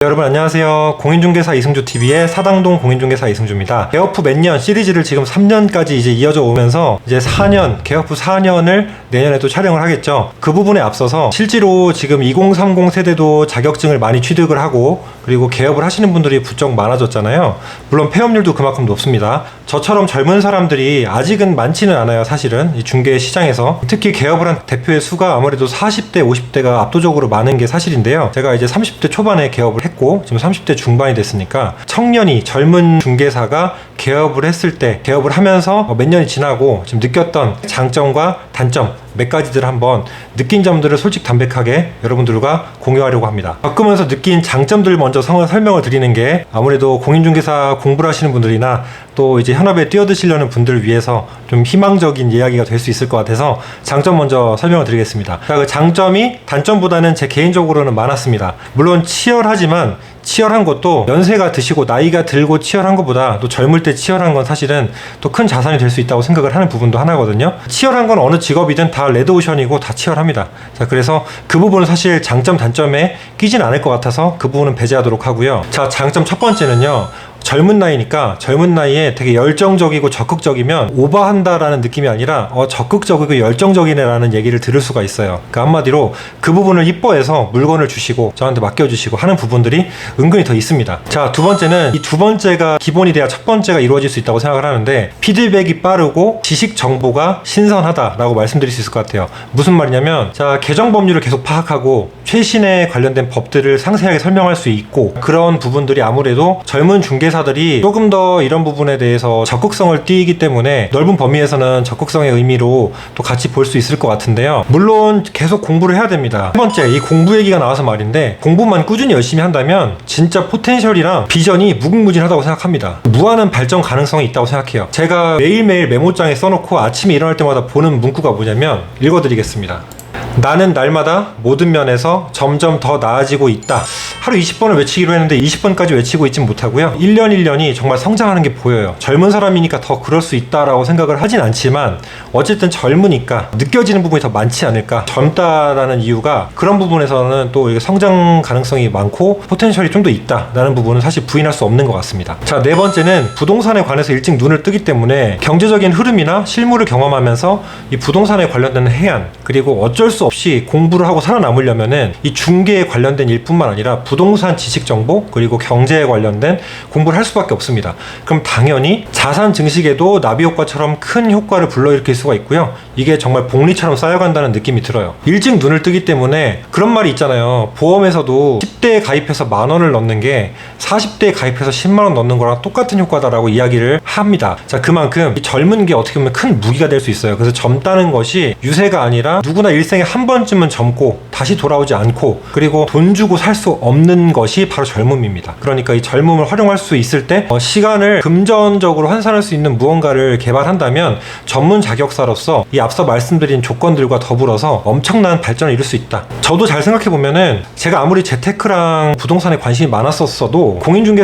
여러분 안녕하세요. 공인중개사 이승주TV의 사당동 공인중개사 이승주입니다. 개업 후 몇 년 시리즈를 지금 3년까지 이제 이어져 오면서 이제 4년, 개업 후 4년을 내년에도 촬영을 하겠죠. 그 부분에 앞서서 실제로 지금 2030 세대도 자격증을 많이 취득을 하고 그리고 개업을 하시는 분들이 부쩍 많아졌잖아요. 물론 폐업률도 그만큼 높습니다. 저처럼 젊은 사람들이 아직은 많지는 않아요. 사실은 이 중개 시장에서 특히 개업을 한 대표의 수가 아무래도 40대, 50대가 압도적으로 많은 게 사실인데요. 제가 이제 30대 초반에 개업을 했고 지금 30대 중반이 됐으니까 청년이 젊은 중개사가 개업을 했을 때 개업을 하면서 몇 년이 지나고 지금 느꼈던 장점과 단점 몇 가지들 한번 느낀 점들을 솔직담백하게 여러분들과 공유하려고 합니다. 겪으면서 느낀 장점들 먼저 설명을 드리는 게 아무래도 공인중개사 공부를 하시는 분들이나 또 이제 현업에 뛰어드시려는 분들을 위해서 좀 희망적인 이야기가 될 수 있을 것 같아서 장점 먼저 설명을 드리겠습니다. 그 장점이 단점보다는 제 개인적으로는 많았습니다. 물론 치열하지만 치열한 것도 연세가 드시고 나이가 들고 치열한 것보다 또 젊을 때 치열한 건 사실은 또 큰 자산이 될 수 있다고 생각을 하는 부분도 하나거든요. 치열한 건 어느 직업이든 다 레드오션이고 다 치열합니다. 자, 그래서 그 부분은 사실 장점 단점에 끼진 않을 것 같아서 그 부분은 배제하도록 하고요. 자, 장점 첫 번째는요. 젊은 나이니까 젊은 나이에 되게 열정적이고 적극적이면 오버한다라는 느낌이 아니라 적극적이고 열정적이네 라는 얘기를 들을 수가 있어요. 그러니까 한마디로 그 부분을 이뻐해서 물건을 주시고 저한테 맡겨주시고 하는 부분들이 은근히 더 있습니다. 자, 두 번째는 이 두 번째가 기본이 돼야 첫 번째가 이루어질 수 있다고 생각을 하는데 피드백이 빠르고 지식 정보가 신선하다라고 말씀드릴 수 있을 것 같아요. 무슨 말이냐면 자, 개정 법률을 계속 파악하고 최신에 관련된 법들을 상세하게 설명할 수 있고 그런 부분들이 아무래도 젊은 중개사들이 조금 더 이런 부분에 대해서 적극성을 띠기 때문에 넓은 범위에서는 적극성의 의미로 또 같이 볼 수 있을 것 같은데요. 물론 계속 공부를 해야 됩니다. 첫 번째, 이 공부 얘기가 나와서 말인데 공부만 꾸준히 열심히 한다면 진짜 포텐셜이랑 비전이 무궁무진하다고 생각합니다. 무한한 발전 가능성이 있다고 생각해요. 제가 매일매일 메모장에 써놓고 아침에 일어날 때마다 보는 문구가 뭐냐면 읽어드리겠습니다. 나는 날마다 모든 면에서 점점 더 나아지고 있다. 하루 20번을 외치기로 했는데 20번까지 외치고 있진 못하고요. 1년 1년이 정말 성장하는 게 보여요. 젊은 사람이니까 더 그럴 수 있다라고 생각을 하진 않지만 어쨌든 젊으니까 느껴지는 부분이 더 많지 않을까. 젊다라는 이유가 그런 부분에서는 또 성장 가능성이 많고 포텐셜이 좀 더 있다라는 부분은 사실 부인할 수 없는 것 같습니다. 자, 네 번째는 부동산에 관해서 일찍 눈을 뜨기 때문에 경제적인 흐름이나 실물을 경험하면서 이 부동산에 관련된 해안 그리고 어쩔 수 없이 공부를 하고 살아남으려면은 이 중개에 관련된 일뿐만 아니라 부동산 지식 정보 그리고 경제에 관련된 공부를 할 수밖에 없습니다. 그럼 당연히 자산 증식에도 나비 효과처럼 큰 효과를 불러일으킬 수가 있고요. 이게 정말 복리처럼 쌓여간다는 느낌이 들어요. 일찍 눈을 뜨기 때문에 그런 말이 있잖아요. 보험에서도 10대에 가입해서 10,000원을 넣는 게 40대에 가입해서 100,000원 넣는 거랑 똑같은 효과다라고 이야기를 합니다. 자, 그만큼 이 젊은 게 어떻게 보면 큰 무기가 될 수 있어요. 그래서 젊다는 것이 유세가 아니라 누구나 일생에 한 번쯤은 젊고 다시 돌아오지 않고 그리고 돈 주고 살 수 없는 것이 바로 젊음입니다. 그러니까 이 젊음을 활용할 수 있을 때 시간을 금전적으로 환산할 수 있는 무언가를 개발한다면 전문 자격사로서 이 앞서 말씀드린 조건들과 더불어서 엄청난 발전을 이룰 수 있다. 저도 잘 생각해보면은 제가 아무리 재테크랑 부동산에 관심이 많았었어도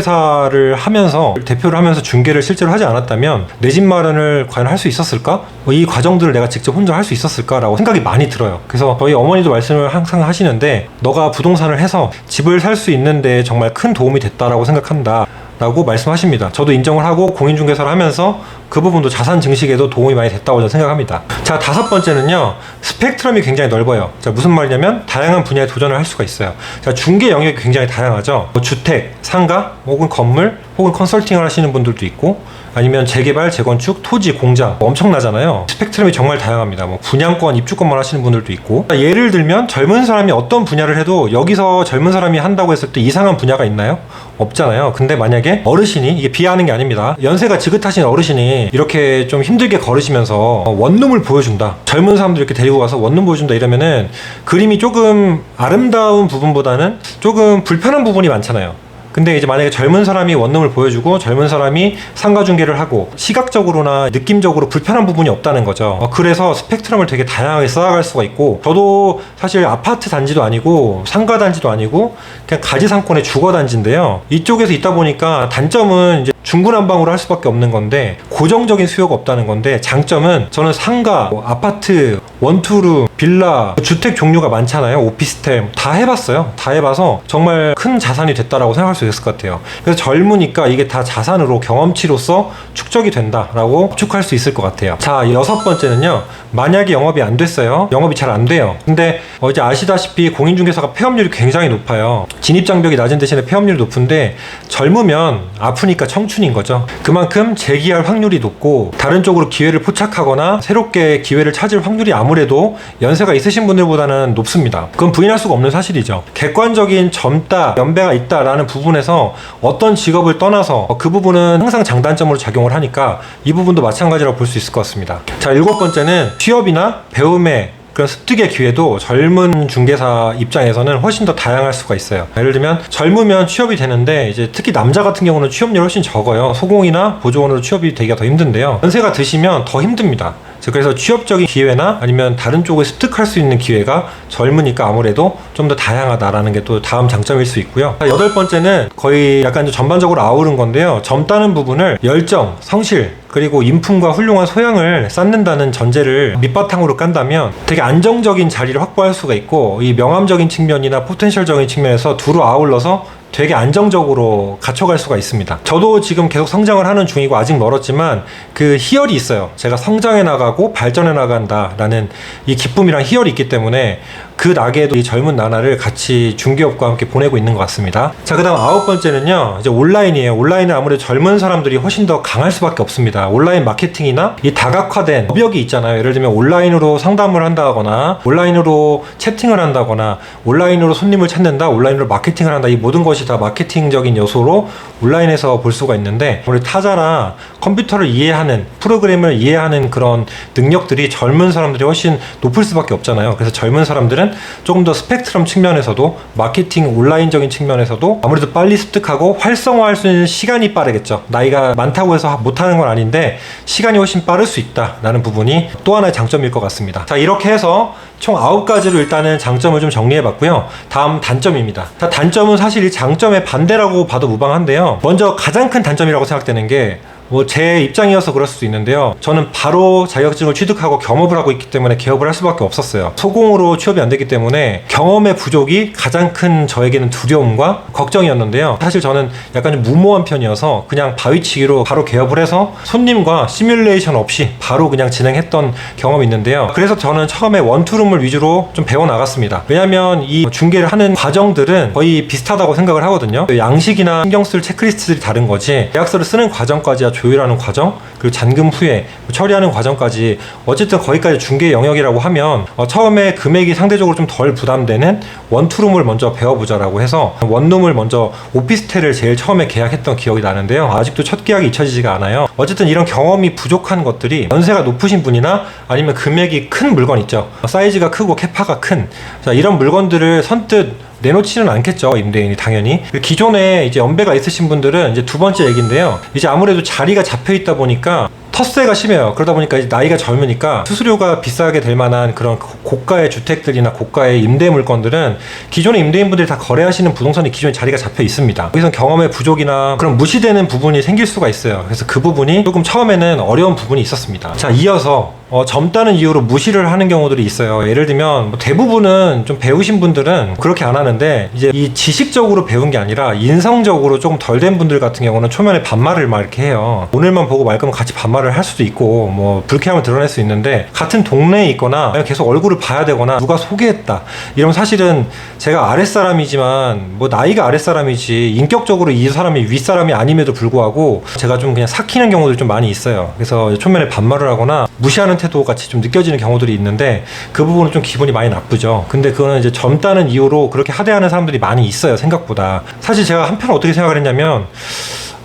공인중개사를 하면서 대표를 하면서 중개를 실제로 하지 않았다면 내 집 마련을 과연 할 수 있었을까? 이 과정들을 내가 직접 혼자 할 수 있었을까라고 생각이 많이 들어요. 그래서 저희 어머니도 말씀을 항상 하시는데 너가 부동산을 해서 집을 살 수 있는데 정말 큰 도움이 됐다라고 생각한다 라고 말씀하십니다. 저도 인정을 하고 공인중개사를 하면서 그 부분도 자산 증식에도 도움이 많이 됐다고 저는 생각합니다. 자, 다섯 번째는요. 스펙트럼이 굉장히 넓어요. 자, 무슨 말이냐면 다양한 분야에 도전을 할 수가 있어요. 자, 중개 영역이 굉장히 다양하죠. 주택, 상가, 혹은 건물, 혹은 컨설팅을 하시는 분들도 있고 아니면 재개발, 재건축, 토지, 공장 엄청나잖아요. 스펙트럼이 정말 다양합니다. 분양권, 입주권만 하시는 분들도 있고 예를 들면 젊은 사람이 어떤 분야를 해도 여기서 젊은 사람이 한다고 했을 때 이상한 분야가 있나요? 없잖아요. 근데 만약에 어르신이 이게 비하하는 게 아닙니다. 연세가 지긋하신 어르신이 이렇게 좀 힘들게 걸으시면서 원룸을 보여준다. 젊은 사람들 이렇게 데리고 가서 원룸 보여준다 이러면은 그림이 조금 아름다운 부분보다는 조금 불편한 부분이 많잖아요. 근데 이제 만약에 젊은 사람이 원룸을 보여주고 젊은 사람이 상가 중개를 하고 시각적으로나 느낌적으로 불편한 부분이 없다는 거죠. 그래서 스펙트럼을 되게 다양하게 쌓아갈 수가 있고 저도 사실 아파트 단지도 아니고 상가 단지도 아니고 그냥 가지상권의 주거 단지인데요. 이쪽에서 있다 보니까 단점은 이제 중구난방으로 할 수밖에 없는 건데 고정적인 수요가 없다는 건데, 장점은 저는 상가, 아파트, 원투룸, 빌라, 주택 종류가 많잖아요. 오피스텔 다 해봤어요. 다 해봐서 정말 큰 자산이 됐다라고 생각할 수 있을 것 같아요. 그래서 젊으니까 이게 다 자산으로 경험치로서 축적이 된다라고 추측할 수 있을 것 같아요. 자, 6번째는요. 만약에 영업이 안 됐어요. 영업이 잘 안 돼요. 근데 이제 아시다시피 공인중개사가 폐업률이 굉장히 높아요. 진입장벽이 낮은 대신에 폐업률이 높은데, 젊으면 아프니까 청춘인 거죠. 그만큼 재기할 확률이 높고 다른 쪽으로 기회를 포착하거나 새롭게 기회를 찾을 확률이 아무래도 연세가 있으신 분들보다는 높습니다. 그건 부인할 수가 없는 사실이죠. 객관적인 젊다, 연배가 있다라는 부분에서 어떤 직업을 떠나서 그 부분은 항상 장단점으로 작용을 하니까 이 부분도 마찬가지라고 볼 수 있을 것 같습니다. 자, 7번째는 취업이나 배움의 그런 습득의 기회도 젊은 중개사 입장에서는 훨씬 더 다양할 수가 있어요. 예를 들면 젊으면 취업이 되는데, 이제 특히 남자 같은 경우는 취업률이 훨씬 적어요. 소공이나 보조원으로 취업이 되기가 더 힘든데요. 연세가 드시면 더 힘듭니다. 그래서 취업적인 기회나 아니면 다른 쪽을 습득할 수 있는 기회가 젊으니까 아무래도 좀 더 다양하다라는 게 또 다음 장점일 수 있고요. 8번째는 거의 약간 전반적으로 아우른 건데요. 젊다는 부분을 열정, 성실, 그리고 인품과 훌륭한 소양을 쌓는다는 전제를 밑바탕으로 깐다면 되게 안정적인 자리를 확보할 수가 있고, 이 명암적인 측면이나 포텐셜적인 측면에서 두루 아울러서 되게 안정적으로 갖춰갈 수가 있습니다. 저도 지금 계속 성장을 하는 중이고 아직 멀었지만 그 희열이 있어요. 제가 성장해 나가고 발전해 나간다라는 이 기쁨이랑 희열이 있기 때문에 그 낙에도 이 젊은 나날을 같이 중개업과 함께 보내고 있는 것 같습니다. 자, 그 다음 9번째는요, 이제 온라인이에요. 온라인은 아무래도 젊은 사람들이 훨씬 더 강할 수밖에 없습니다. 온라인 마케팅이나 이 다각화된 업역이 있잖아요. 예를 들면 온라인으로 상담을 한다거나, 온라인으로 채팅을 한다거나, 온라인으로 손님을 찾는다, 온라인으로 마케팅을 한다. 이 모든 것이 다 마케팅적인 요소로 온라인에서 볼 수가 있는데, 우리 타자나 컴퓨터를 이해하는, 프로그램을 이해하는 그런 능력들이 젊은 사람들이 훨씬 높을 수밖에 없잖아요. 그래서 젊은 사람들은 조금 더 스펙트럼 측면에서도, 마케팅 온라인적인 측면에서도 아무래도 빨리 습득하고 활성화할 수 있는 시간이 빠르겠죠. 나이가 많다고 해서 못하는 건 아닌데 시간이 훨씬 빠를 수 있다라는 부분이 또 하나의 장점일 것 같습니다. 자, 이렇게 해서 총 9가지로 일단은 장점을 좀 정리해봤고요. 다음 단점입니다. 자, 단점은 사실 이 장점의 반대라고 봐도 무방한데요. 먼저 가장 큰 단점이라고 생각되는 게, 제 입장이어서 그럴 수도 있는데요. 저는 바로 자격증을 취득하고 겸업을 하고 있기 때문에 개업을 할 수밖에 없었어요. 소공으로 취업이 안 됐기 때문에 경험의 부족이 가장 큰 저에게는 두려움과 걱정이었는데요. 사실 저는 약간 좀 무모한 편이어서 그냥 바위치기로 바로 개업을 해서 손님과 시뮬레이션 없이 바로 그냥 진행했던 경험이 있는데요. 그래서 저는 처음에 원투룸을 위주로 좀 배워나갔습니다. 왜냐면 이 중개를 하는 과정들은 거의 비슷하다고 생각을 하거든요. 양식이나 신경 쓸 체크리스트들이 다른 거지, 계약서를 쓰는 과정까지야 조율하는 과정, 그리고 잔금 후에 처리하는 과정까지 어쨌든 거기까지 중개 영역이라고 하면 처음에 금액이 상대적으로 좀 덜 부담되는 원투룸을 먼저 배워보자라고 해서 원룸을 먼저, 오피스텔을 제일 처음에 계약했던 기억이 나는데요. 아직도 첫 계약이 잊혀지지가 않아요. 어쨌든 이런 경험이 부족한 것들이 연세가 높으신 분이나 아니면 금액이 큰 물건 있죠. 사이즈가 크고 캐파가 큰, 자, 이런 물건들을 선뜻 내놓지는 않겠죠, 임대인이 당연히. 기존에 이제 연배가 있으신 분들은 이제 두 번째 얘기인데요. 이제 아무래도 자리가 잡혀 있다 보니까 텃세가 심해요. 그러다 보니까 이제 나이가 젊으니까 수수료가 비싸게 될 만한 그런 고가의 주택들이나 고가의 임대 물건들은 기존의 임대인분들이 다 거래하시는 부동산이 기존에 자리가 잡혀 있습니다. 여기서 경험의 부족이나 그런 무시되는 부분이 생길 수가 있어요. 그래서 그 부분이 조금 처음에는 어려운 부분이 있었습니다. 자, 이어서 젊다는 이유로 무시를 하는 경우들이 있어요. 예를 들면 대부분은 좀 배우신 분들은 그렇게 안 하는데, 이제 이 지식적으로 배운 게 아니라 인성적으로 조금 덜 된 분들 같은 경우는 초면에 반말을 막 이렇게 해요. 오늘만 보고 말 거면 같이 반말을 할 수도 있고 불쾌함을 드러낼 수 있는데, 같은 동네에 있거나 계속 얼굴을 봐야 되거나 누가 소개했다 이러면 사실은 제가 아랫사람이지만 나이가 아랫사람이지 인격적으로 이 사람이 윗사람이 아님에도 불구하고 제가 좀 그냥 삭히는 경우들이 좀 많이 있어요. 그래서 초면에 반말을 하거나 무시하는 태도 같이 좀 느껴지는 경우들이 있는데, 그 부분은 좀 기분이 많이 나쁘죠. 근데 그거는 이제 젊다는 이유로 그렇게 하대하는 사람들이 많이 있어요, 생각보다. 사실 제가 한편 어떻게 생각을 했냐면,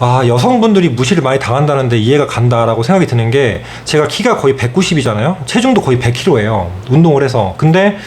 여성분들이 무시를 많이 당한다는데 이해가 간다라고 생각이 드는 게, 제가 키가 거의 190이잖아요. 체중도 거의 100kg예요. 운동을 해서. 근데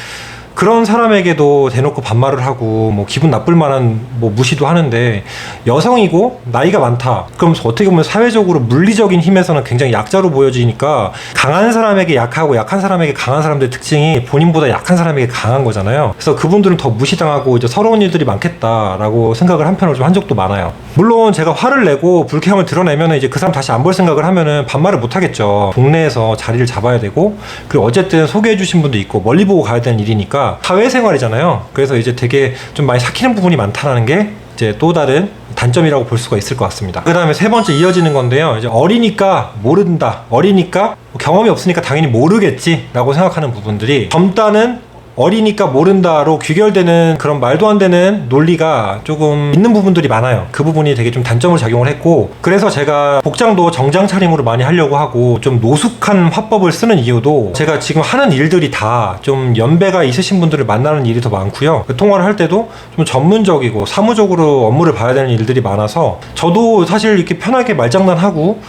그런 사람에게도 대놓고 반말을 하고 뭐 기분 나쁠 만한 뭐 무시도 하는데, 여성이고 나이가 많다 그럼 어떻게 보면 사회적으로 물리적인 힘에서는 굉장히 약자로 보여지니까, 강한 사람에게 약하고 약한 사람에게 강한 사람들의 특징이 본인보다 약한 사람에게 강한 거잖아요. 그래서 그분들은 더 무시당하고 이제 서러운 일들이 많겠다라고 생각을 한편으로 좀 한 적도 많아요. 물론 제가 화를 내고 불쾌함을 드러내면 이제 그 사람 다시 안 볼 생각을 하면은 반말을 못 하겠죠. 동네에서 자리를 잡아야 되고, 그리고 어쨌든 소개해 주신 분도 있고 멀리 보고 가야 되는 일이니까 사회생활이잖아요. 그래서 이제 되게 좀 많이 삭히는 부분이 많다는 게 이제 또 다른 단점이라고 볼 수가 있을 것 같습니다. 그 다음에 세 번째 이어지는 건데요. 이제 어리니까 모른다, 어리니까 경험이 없으니까 당연히 모르겠지 라고 생각하는 부분들이, 젊다는 어리니까 모른다로 귀결되는 그런 말도 안 되는 논리가 조금 있는 부분들이 많아요. 그 부분이 되게 좀 단점으로 작용을 했고, 그래서 제가 복장도 정장 차림으로 많이 하려고 하고 좀 노숙한 화법을 쓰는 이유도, 제가 지금 하는 일들이 다 좀 연배가 있으신 분들을 만나는 일이 더 많고요. 통화를 할 때도 좀 전문적이고 사무적으로 업무를 봐야 되는 일들이 많아서, 저도 사실 이렇게 편하게 말장난하고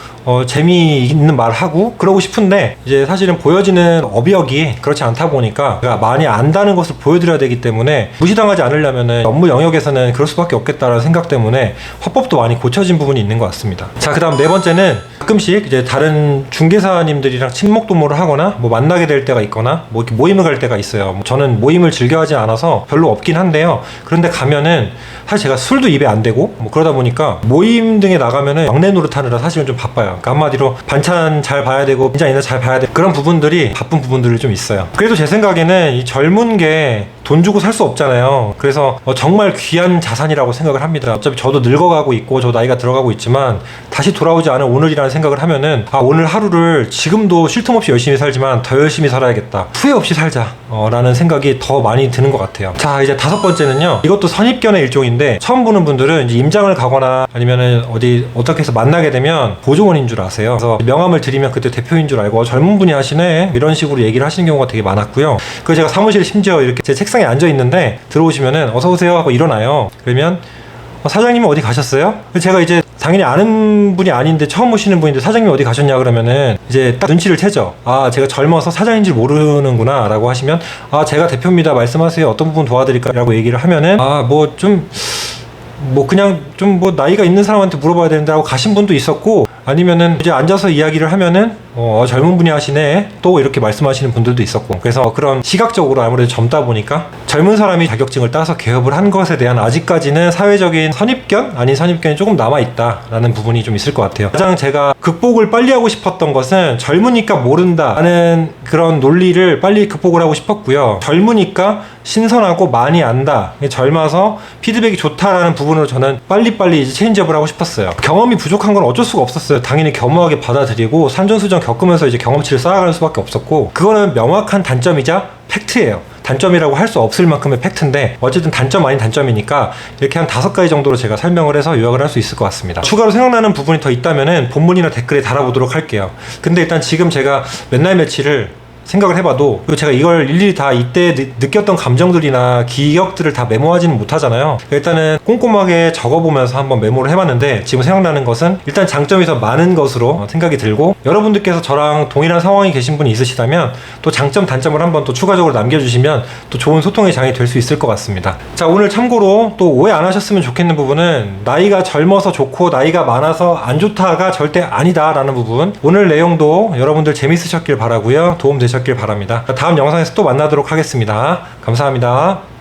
재미있는 말하고 그러고 싶은데, 이제 사실은 보여지는 어벽이 그렇지 않다 보니까 제가 많이 안다는 것을 보여드려야 되기 때문에, 무시당하지 않으려면 업무 영역에서는 그럴 수밖에 없겠다라는 생각 때문에 화법도 많이 고쳐진 부분이 있는 것 같습니다. 자, 그 다음 네 번째는, 가끔씩 이제 다른 중개사님들이랑 친목 도모를 하거나 뭐 만나게 될 때가 있거나 뭐 이렇게 모임을 갈 때가 있어요. 저는 모임을 즐겨하지 않아서 별로 없긴 한데요. 그런데 가면은 사실 제가 술도 입에 안 대고 뭐 그러다 보니까 모임 등에 나가면은 막내 노릇하느라 사실은 좀 바빠요. 그러니까 한마디로 반찬 잘 봐야 되고 빈자 있는 잘 봐야 되고 그런 부분들이 바쁜 부분들이 좀 있어요. 그래도 제 생각에는 이 젊은 게 돈 주고 살 수 없잖아요. 그래서 정말 귀한 자산이라고 생각을 합니다. 어차피 저도 늙어가고 있고 저 나이가 들어가고 있지만, 다시 돌아오지 않은 오늘이라는 생각을 하면은, 오늘 하루를 지금도 쉴 틈 없이 열심히 살지만 더 열심히 살아야겠다, 후회 없이 살자 라는 생각이 더 많이 드는 것 같아요. 자, 이제 다섯 번째는요, 이것도 선입견의 일종인데, 처음 보는 분들은 이제 임장을 가거나 아니면은 어떻게 해서 만나게 되면 보조원인 줄 아세요. 그래서 명함을 드리면 그때 대표인 줄 알고 젊은 분이 하시네 이런 식으로 얘기를 하시는 경우가 되게 많았고요. 그래서 제가 사무실에 심지어 이렇게 제 책상에 앉아 있는데 들어오시면은 어서 오세요 하고 일어나요. 그러면 사장님은 어디 가셨어요? 제가 이제 당연히 아는 분이 아닌데 처음 오시는 분인데, 사장님 어디 가셨냐 그러면은 이제 딱 눈치를 채죠. 제가 젊어서 사장인 줄 모르는구나 라고 하시면, 제가 대표입니다, 말씀하세요, 어떤 부분 도와드릴까요? 라고 얘기를 하면은 그냥 좀 나이가 있는 사람한테 물어봐야 되는데 하고 가신 분도 있었고, 아니면은 이제 앉아서 이야기를 하면은 젊은 분이 하시네 또 이렇게 말씀하시는 분들도 있었고, 그래서 그런 시각적으로 아무래도 젊다 보니까 젊은 사람이 자격증을 따서 개업을 한 것에 대한 아직까지는 사회적인 선입견 아닌 선입견이 조금 남아있다라는 부분이 좀 있을 것 같아요. 가장 제가 극복을 빨리 하고 싶었던 것은, 젊으니까 모른다 하는 그런 논리를 빨리 극복을 하고 싶었고요. 젊으니까 신선하고 많이 안다, 젊어서 피드백이 좋다라는 부분으로 저는 빨리빨리 이제 체인지업을 하고 싶었어요. 경험이 부족한 건 어쩔 수가 없었어요. 당연히 겸허하게 받아들이고 산전수전 겪으면서 이제 경험치를 쌓아가는 수밖에 없었고, 그거는 명확한 단점이자 팩트예요. 단점이라고 할 수 없을 만큼의 팩트인데, 어쨌든 단점 아닌 단점이니까 이렇게 한 5가지 정도로 제가 설명을 해서 요약을 할 수 있을 것 같습니다. 추가로 생각나는 부분이 더 있다면은 본문이나 댓글에 달아보도록 할게요. 근데 일단 지금 제가 맨날 며칠을 생각을 해봐도, 그리고 제가 이걸 일일이 다 이때 느꼈던 감정들이나 기억들을 다 메모하지는 못하잖아요. 일단은 꼼꼼하게 적어보면서 한번 메모를 해봤는데, 지금 생각나는 것은 일단 장점이 더 많은 것으로 생각이 들고, 여러분들께서 저랑 동일한 상황이 계신 분이 있으시다면 또 장점 단점을 한번 또 추가적으로 남겨주시면 또 좋은 소통의 장이 될 수 있을 것 같습니다. 자, 오늘 참고로 또 오해 안 하셨으면 좋겠는 부분은, 나이가 젊어서 좋고 나이가 많아서 안 좋다가 절대 아니다 라는 부분, 오늘 내용도 여러분들 재밌으셨길 바라고요, 도움 되셨길 바랍니다. 다음 영상에서 또 만나도록 하겠습니다. 감사합니다.